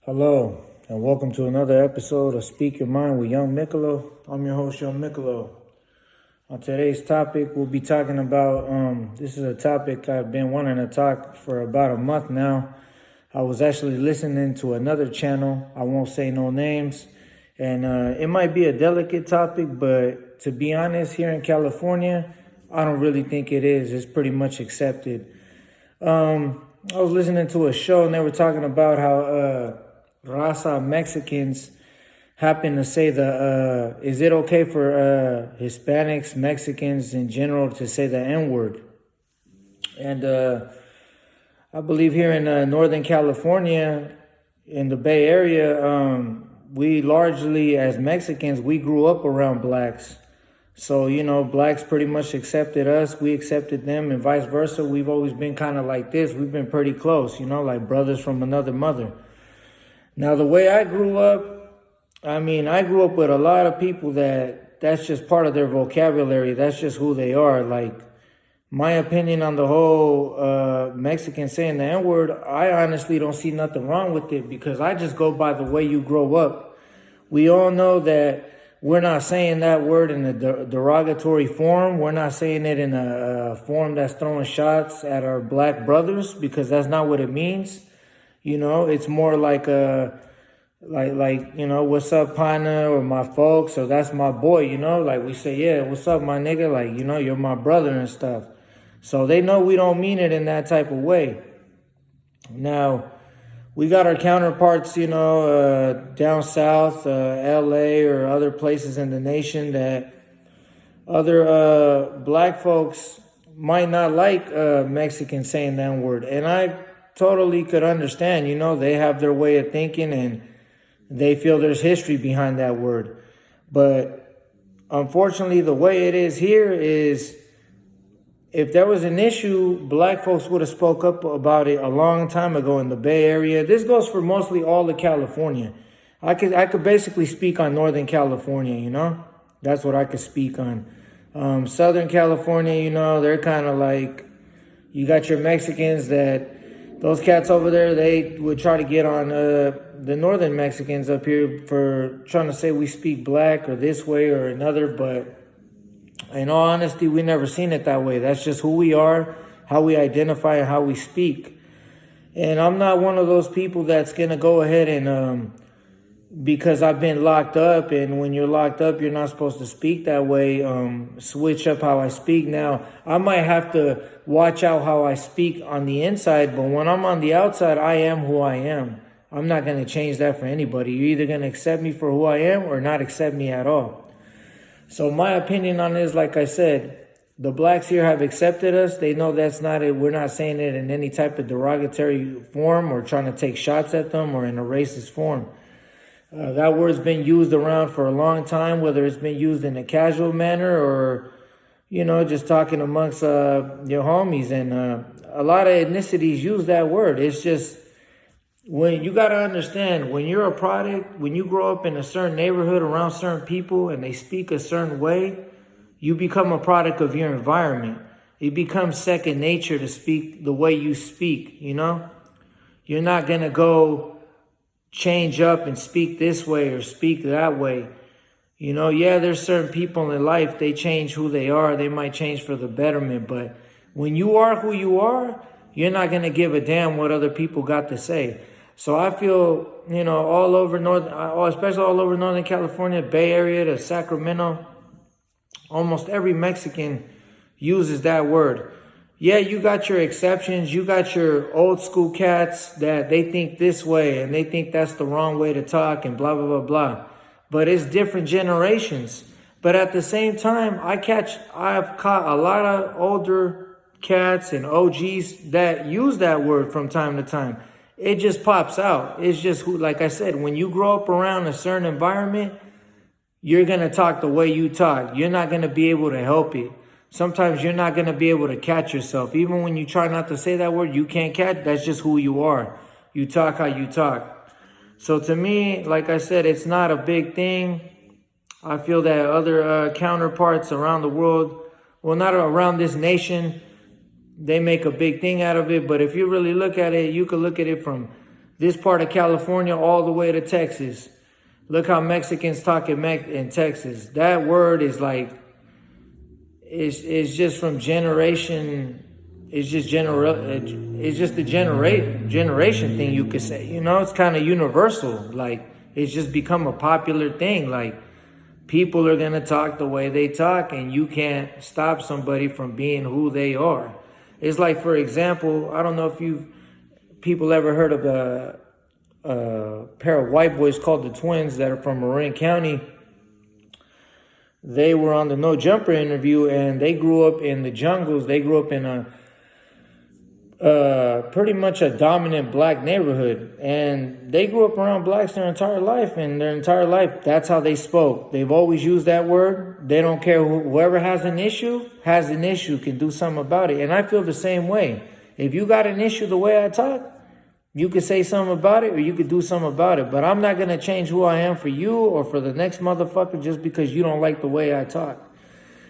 Hello, and welcome to another episode of Speak Your Mind with Young Mikolo. I'm your host, Young Mikolo. On today's topic, we'll be talking about, this is a topic I've been wanting to talk for about a month now. I was actually listening to another channel, I won't say no names, and it might be a delicate topic, but to be honest, here in California, I don't really think it is. It's pretty much accepted. I was listening to a show and they were talking about how Raza Mexicans happen to say is it okay for Hispanics, Mexicans in general to say the N-word? And I believe here in Northern California, in the Bay Area, we largely, as Mexicans, we grew up around blacks. So, blacks pretty much accepted us. We accepted them and vice versa. We've always been kind of like this. We've been pretty close, like brothers from another mother. Now, the way I grew up, I grew up with a lot of people that's just part of their vocabulary. That's just who they are. Like, my opinion on the whole Mexican saying the N-word, I honestly don't see nothing wrong with it because I just go by the way you grow up. We all know that we're not saying that word in a derogatory form. We're not saying it in a form that's throwing shots at our black brothers because that's not what it means. It's more like what's up, partner, or my folks, or that's my boy, like we say, yeah, what's up, my nigga, like, you're my brother and stuff. So they know we don't mean it in that type of way. Now, we got our counterparts, down south, LA or other places in the nation that other black folks might not like Mexicans saying that word. And I totally could understand, they have their way of thinking and they feel there's history behind that word. But unfortunately, the way it is here is if there was an issue, black folks would have spoke up about it a long time ago in the Bay Area. This goes for mostly all of California. I could basically speak on Northern California, That's what I could speak on. Southern California, they're kind of like, you got your Mexicans those cats over there, they would try to get on the Northern Mexicans up here for trying to say we speak black or this way or another, but in all honesty, we never seen it that way. That's just who we are, how we identify, and how we speak. And I'm not one of those people that's going to go ahead and, because I've been locked up, and when you're locked up, you're not supposed to speak that way, switch up how I speak. Now, I might have to watch out how I speak on the inside, but when I'm on the outside, I am who I am. I'm not going to change that for anybody. You're either going to accept me for who I am or not accept me at all. So my opinion on this, like I said, the blacks here have accepted us. They know that's not it. We're not saying it in any type of derogatory form or trying to take shots at them or in a racist form. That word's been used around for a long time, whether it's been used in a casual manner or, just talking amongst your homies. And a lot of ethnicities use that word. It's just, when you got to understand, when you're a product, when you grow up in a certain neighborhood around certain people and they speak a certain way, you become a product of your environment. It becomes second nature to speak the way you speak, You're not going to go change up and speak this way or speak that way. There's certain people in life, they change who they are. They might change for the betterment. But when you are who you are, you're not going to give a damn what other people got to say. So I feel, all over especially all over Northern California, Bay Area to Sacramento, almost every Mexican uses that word. Yeah, you got your exceptions. You got your old school cats that they think this way and they think that's the wrong way to talk and blah, blah, blah, blah. But it's different generations. But at the same time, I've caught a lot of older cats and OGs that use that word from time to time. It just pops out. It's just, like I said, when you grow up around a certain environment, you're going to talk the way you talk. You're not going to be able to help it. Sometimes you're not going to be able to catch yourself. Even when you try not to say that word, you can't catch. That's just who you are. You talk how you talk. So to me, like I said, it's not a big thing. I feel that other counterparts around the world, well, not around this nation, they make a big thing out of it. But if you really look at it, you could look at it from this part of California all the way to Texas. Look how Mexicans talk in Texas. That word is like, it's just from generation. It's just the generation thing, you could say. You know, it's kind of universal. Like, it's just become a popular thing. Like, people are gonna talk the way they talk, and you can't stop somebody from being who they are. It's like, for example, I don't know if people ever heard of a pair of white boys called the Twins that are from Marin County. They were on the No Jumper interview, and they grew up in the jungles. They grew up in pretty much a dominant black neighborhood, and they grew up around blacks their entire life, and their entire life, that's how they spoke. They've always used that word. They don't care. Whoever has an issue, can do something about it. And I feel the same way. If you got an issue the way I talk, you could say something about it, or you could do something about it. But I'm not going to change who I am for you or for the next motherfucker just because you don't like the way I talk.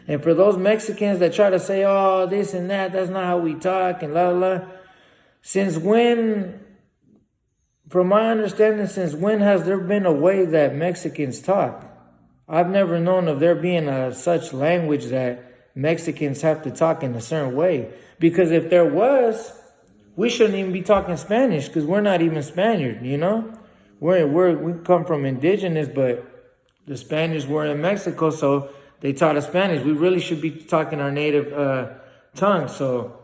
And for those Mexicans that try to say, oh, this and that, that's not how we talk, and la la. Since when, from my understanding, since when has there been a way that Mexicans talk? I've never known of there being such language that Mexicans have to talk in a certain way. Because if there was, we shouldn't even be talking Spanish, because we're not even Spaniard, you know? We come from indigenous, but the Spaniards were in Mexico, so they taught us Spanish. We really should be talking our native tongue. So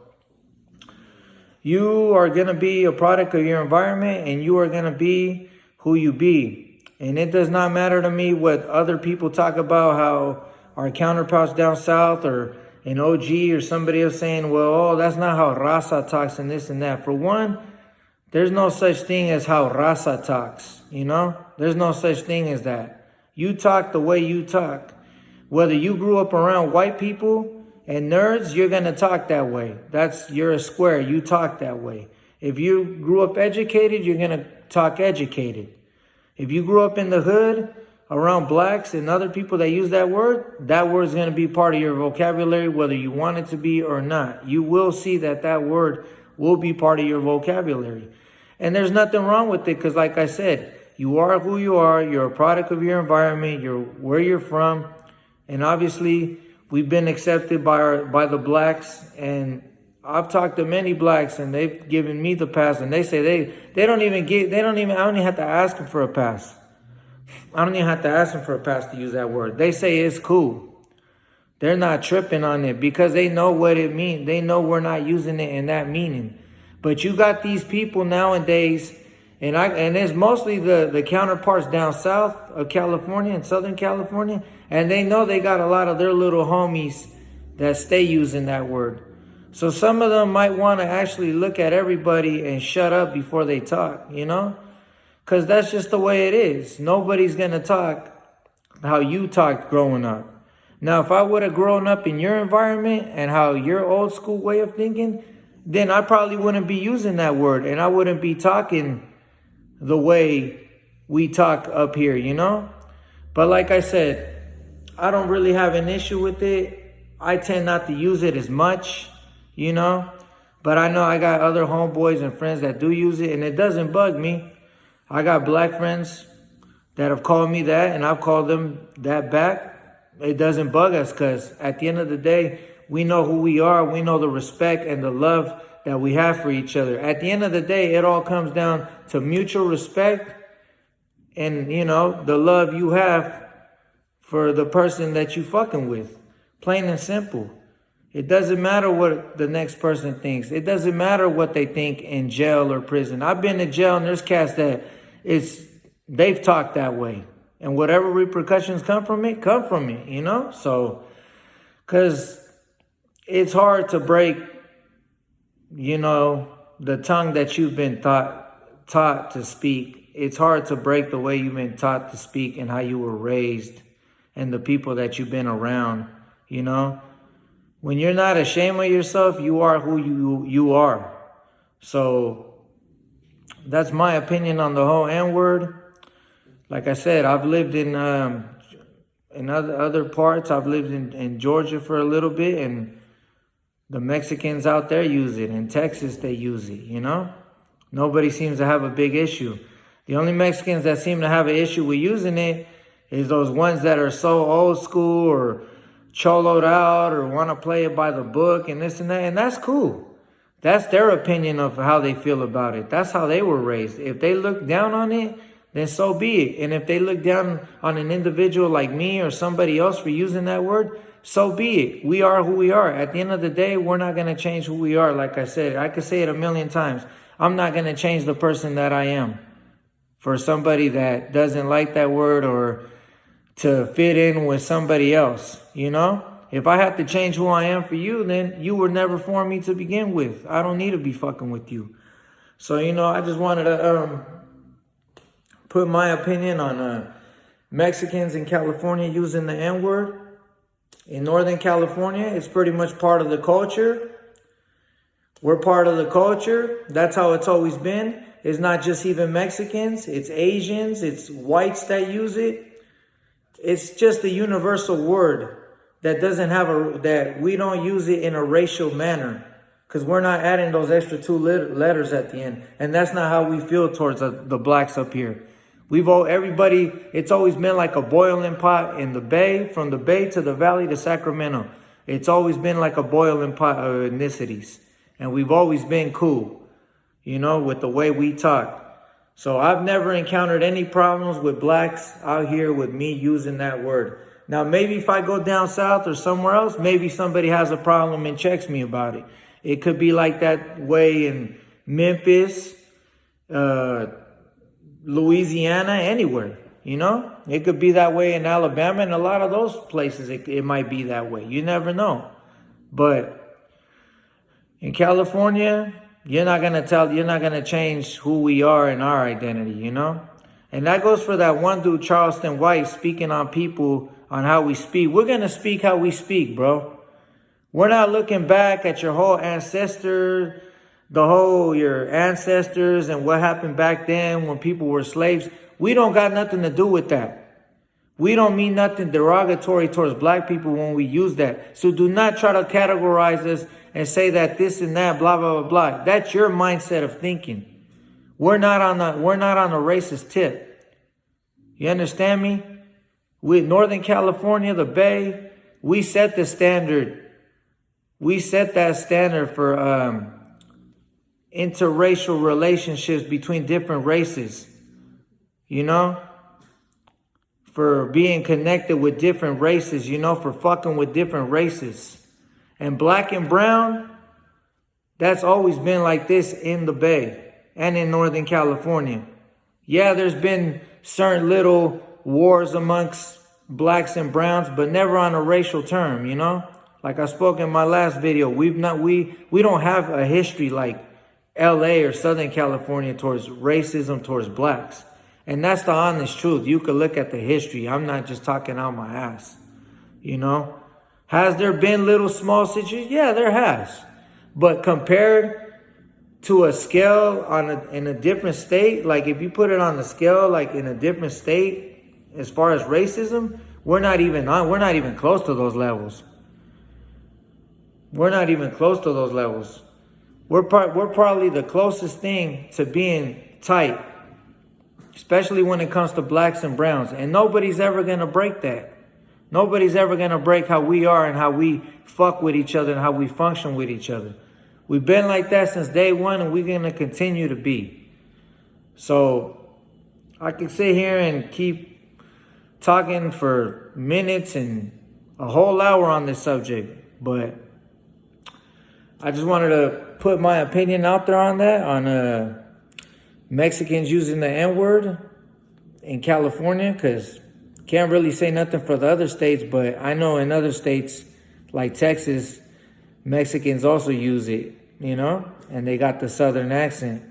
you are going to be a product of your environment, and you are going to be who you be. And it does not matter to me what other people talk about, how our counterparts down south or an OG or somebody else saying, well, oh, that's not how Raza talks and this and that. For one, there's no such thing as how Raza talks, you know? There's no such thing as that. You talk the way you talk. Whether you grew up around white people and nerds, you're going to talk that way. You're a square. You talk that way. If you grew up educated, you're going to talk educated. If you grew up in the hood around blacks and other people that use that word is going to be part of your vocabulary, whether you want it to be or not. You will see that word will be part of your vocabulary. And there's nothing wrong with it, because like I said, you are who you are. You're a product of your environment. You're where you're from. And obviously, we've been accepted by the blacks, and I've talked to many blacks, and they've given me the pass, and they say I don't even have to ask them for a pass. I don't even have to ask them for a pass to use that word. They say it's cool. They're not tripping on it because they know what it means. They know we're not using it in that meaning. But you got these people nowadays, and it's mostly the counterparts down south of California and Southern California, and they know they got a lot of their little homies that stay using that word. So some of them might want to actually look at everybody and shut up before they talk, you know? Because that's just the way it is. Nobody's going to talk how you talked growing up. Now, if I would have grown up in your environment and how your old school way of thinking, then I probably wouldn't be using that word, and I wouldn't be talking the way we talk up here, you know? But like I said, I don't really have an issue with it. I tend not to use it as much, you know? But I know I got other homeboys and friends that do use it, and it doesn't bug me. I got black friends that have called me that, and I've called them that back. It doesn't bug us, because at the end of the day, we know who we are. We know the respect and the love that we have for each other. At the end of the day, it all comes down to mutual respect and, you know, the love you have for the person that you fucking with. Plain and simple. It doesn't matter what the next person thinks. It doesn't matter what they think in jail or prison. I've been to jail, and there's cats that they've talked that way. And whatever repercussions come from it, you know? So, because it's hard to break, you know, the tongue that you've been taught to speak. It's hard to break the way you've been taught to speak and how you were raised and the people that you've been around, you know? When you're not ashamed of yourself, you are who you are. So that's my opinion on the whole N-word. Like I said, I've lived in other parts. I've lived in Georgia for a little bit, and the Mexicans out there use it. In Texas, they use it, you know? Nobody seems to have a big issue. The only Mexicans that seem to have an issue with using it is those ones that are so old school or choloed out or want to play it by the book and this and that. And that's cool. That's their opinion of how they feel about it. That's how they were raised. If they look down on it, then so be it. And if they look down on an individual like me or somebody else for using that word, so be it. We are who we are. At the end of the day, we're not going to change who we are. Like I said, I could say it a million times. I'm not going to change the person that I am for somebody that doesn't like that word or to fit in with somebody else, you know? If I have to change who I am for you, then you were never for me to begin with. I don't need to be fucking with you. So, you know, I just wanted to put my opinion on Mexicans in California using the N-word. In Northern California, it's pretty much part of the culture. We're part of the culture. That's how it's always been. It's not just even Mexicans. It's Asians. It's whites that use it. It's just a universal word that doesn't have that we don't use it in a racial manner because we're not adding those extra two letters at the end. And that's not how we feel towards the blacks up here. Everybody, it's always been like a boiling pot in the Bay, from the Bay to the Valley to Sacramento. It's always been like a boiling pot of ethnicities. And we've always been cool, you know, with the way we talk. So I've never encountered any problems with blacks out here with me using that word. Now, maybe if I go down south or somewhere else, maybe somebody has a problem and checks me about it. It could be like that way in Memphis, Louisiana, anywhere, you know? It could be that way in Alabama, and a lot of those places it might be that way. You never know. But in California, you're not gonna change who we are and our identity, you know? And that goes for that one dude, Charleston White, speaking on people, on how we speak. We're gonna speak how we speak, bro. We're not looking back at your whole your ancestors and what happened back then when people were slaves. We don't got nothing to do with that. We don't mean nothing derogatory towards black people when we use that. So do not try to categorize us and say that this and that, blah, blah, blah, blah. That's your mindset of thinking. We're not on a racist tip. You understand me? With Northern California, the Bay, we set the standard. We set that standard for interracial relationships between different races. You know? For being connected with different races, you know, for fucking with different races. And black and brown, that's always been like this in the Bay and in Northern California. Yeah, there's been certain little wars amongst blacks and browns, but never on a racial term, you know? Like I spoke in my last video, we don't have a history like LA or Southern California towards racism towards blacks. And that's the honest truth. You could look at the history. I'm not just talking out my ass, you know? Has there been little small situations? Yeah, there has. But compared to a scale in a different state, like if you put it on the scale, like in a different state, as far as racism, we're not even close to those levels. We're not even close to those levels. We're probably the closest thing to being tight, especially when it comes to blacks and browns. And nobody's ever going to break that. Nobody's ever going to break how we are and how we fuck with each other and how we function with each other. We've been like that since day one, and we're going to continue to be. So I could sit here and keep talking for minutes and a whole hour on this subject, but I just wanted to put my opinion out there on that, on Mexicans using the N-word in California, because can't really say nothing for the other states, but I know in other states like Texas, Mexicans also use it, you know, and they got the southern accent.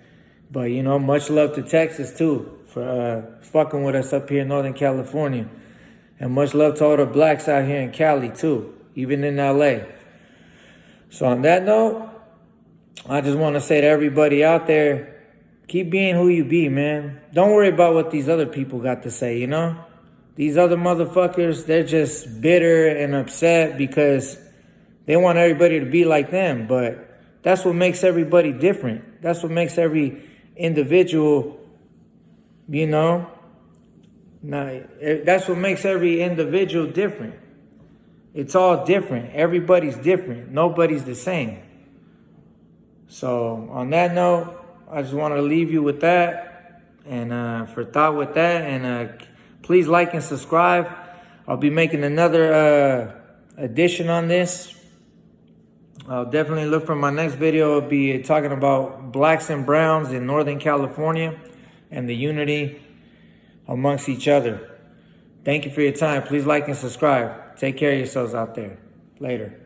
But, you know, much love to Texas too for fucking with us up here in Northern California. And much love to all the blacks out here in Cali too, even in LA. So on that note, I just want to say to everybody out there, keep being who you be, man. Don't worry about what these other people got to say, you know? These other motherfuckers, they're just bitter and upset because they want everybody to be like them. But that's what makes everybody different. That's what makes every individual, you know. Now, that's what makes every individual different. It's all different. Everybody's different. Nobody's the same. So on that note, I just want to leave you with that, and for thought with that, and please like and subscribe. I'll be making another edition on this. I'll definitely look for my next video. I'll be talking about blacks and browns in Northern California and the unity amongst each other. Thank you for your time. Please like and subscribe. Take care of yourselves out there. Later.